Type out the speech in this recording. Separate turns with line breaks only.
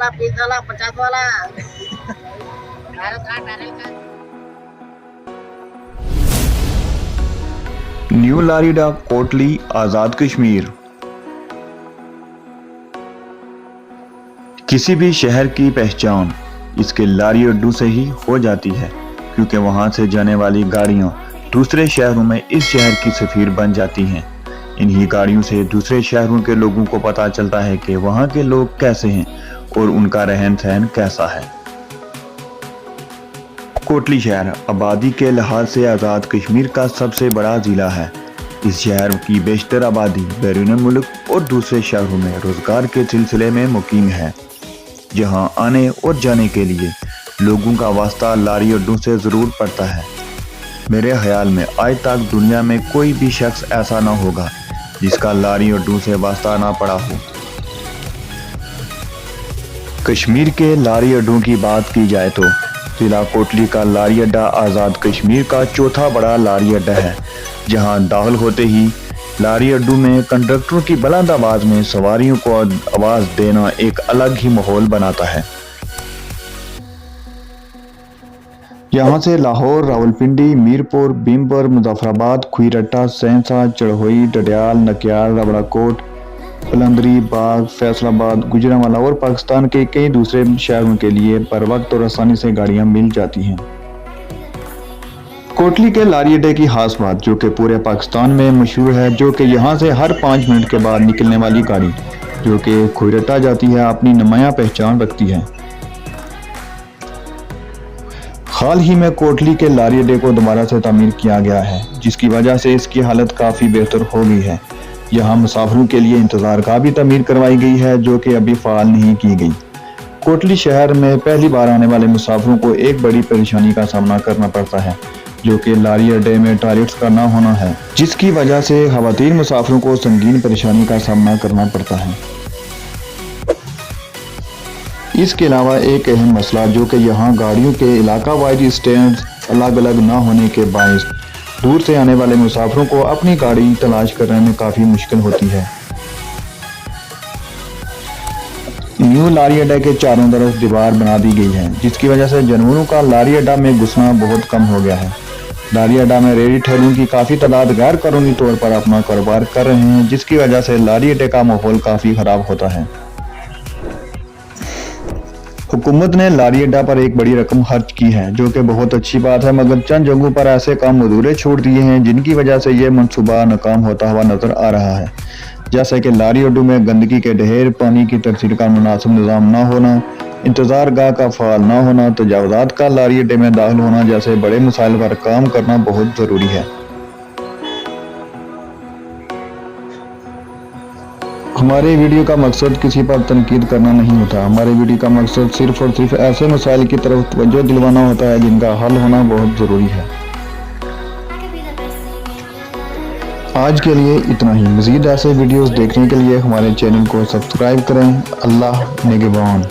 वाला 20 वाला 50 वाला डायरेक्ट का
न्यू लारी अड्डा कोटली आज़ाद कश्मीर। किसी भी शहर की पहचान इसके लारी अड्डों से ही हो जाती है, क्योंकि वहां से जाने वाली गाड़ियां दूसरे शहरों में इस शहर की सफीर बन जाती हैं। इन्हीं गाड़ियों से दूसरे शहरों के लोगों को पता चलता है कि वहां के लोग कैसे हैं और उनका रहन सहन कैसा है। कोटली शहर आबादी के लिहाज से आज़ाद कश्मीर का सबसे बड़ा ज़िला है। इस शहर की बेशतर आबादी बैरून मुल्क और दूसरे शहरों में रोज़गार के सिलसिले में मुकीम है, जहां आने और जाने के लिए लोगों का वास्ता लारी अड्डों से ज़रूर पड़ता है। मेरे ख्याल में आज तक दुनिया में कोई भी शख्स ऐसा ना होगा जिसका लारी अड्डों से वास्ता ना पड़ा हो। कश्मीर के लारी अड्डों की बात की जाए तो जिला कोटली का लारी अड्डा आज़ाद कश्मीर का चौथा बड़ा लारी अड्डा है, जहां दाखिल होते ही लारी अड्डों में कंडक्टरों की बुलंद आवाज़ में सवारियों को आवाज़ देना एक अलग ही माहौल बनाता है। यहाँ से लाहौर, रावलपिंडी, मीरपुर, भीमपुर, मुजफ्फराबाद, खुईरट्टा, सहंसा, चढ़ोई, डडियाल, नकियाल, रबड़ाकोट, पलंदरी, बाग, फैसलाबाद, गुजरांवाला और पाकिस्तान के कई दूसरे शहरों के लिए बर वक्त और आसानी से गाड़ियां मिल जाती हैं। कोटली के लारी अड्डे की खास बात जो कि पूरे पाकिस्तान में मशहूर है, जो कि यहाँ से हर 5 मिनट के बाद निकलने वाली गाड़ी जो कि खुईरट्टा जाती है अपनी नुमायां पहचान रखती है। हाल ही में कोटली के लारी अड्डे को दोबारा से तामीर किया गया है, जिसकी वजह से इसकी हालत काफ़ी बेहतर हो गई है। यहाँ मुसाफिरों के लिए इंतज़ार गाह भी तामीर करवाई गई है, जो कि अभी फ़ाल नहीं की गई। कोटली शहर में पहली बार आने वाले मुसाफिरों को एक बड़ी परेशानी का सामना करना पड़ता है, जो कि लारी अड्डे में टॉयलेट्स का ना होना है, जिसकी वजह से ख़वातीन मुसाफिरों को संगीन परेशानी का सामना करना पड़ता है। इसके अलावा एक अहम मसला जो कि यहाँ गाड़ियों के इलाका वाइज स्टैंड अलग अलग ना होने के बायस दूर से आने वाले मुसाफिरों को अपनी गाड़ी तलाश करने में काफ़ी मुश्किल होती है। न्यू लारी अड्डा के चारों तरफ दीवार बना दी गई है, जिसकी वजह से जानवरों का लारी अड्डा में घुसना बहुत कम हो गया है। लारी अड्डा में रेहड़ी ठेलों की काफ़ी तादाद गैर कानूनी तौर पर अपना कारोबार कर रहे हैं, जिसकी वजह से लारी अड्डे का माहौल काफ़ी ख़राब होता है। हुकूमत ने लारी अड्डा पर एक बड़ी रकम खर्च की है, जो कि बहुत अच्छी बात है, मगर चंद जगहों पर ऐसे काम अधूरे छोड़ दिए हैं जिनकी वजह से ये मंसूबा नाकाम होता हुआ नजर आ रहा है। जैसे कि लारी अड्डों में गंदगी के ढेर, पानी की तरसील का मुनासिब निज़ाम ना होना, इंतज़ार गाह का फ़ाल ना होना, तजावुज़ात का लारी अड्डे में दाखिल होना जैसे बड़े मसाइल पर काम करना बहुत ज़रूरी है। हमारे वीडियो का मकसद किसी पर तनकीद करना नहीं होता। हमारे वीडियो का मकसद सिर्फ और सिर्फ ऐसे मसाइल की तरफ तवज्जो दिलवाना होता है जिनका हल होना बहुत ज़रूरी है। आज के लिए इतना ही। मज़ीद ऐसे वीडियोस देखने के लिए हमारे चैनल को सब्सक्राइब करें। अल्लाह निगहबान।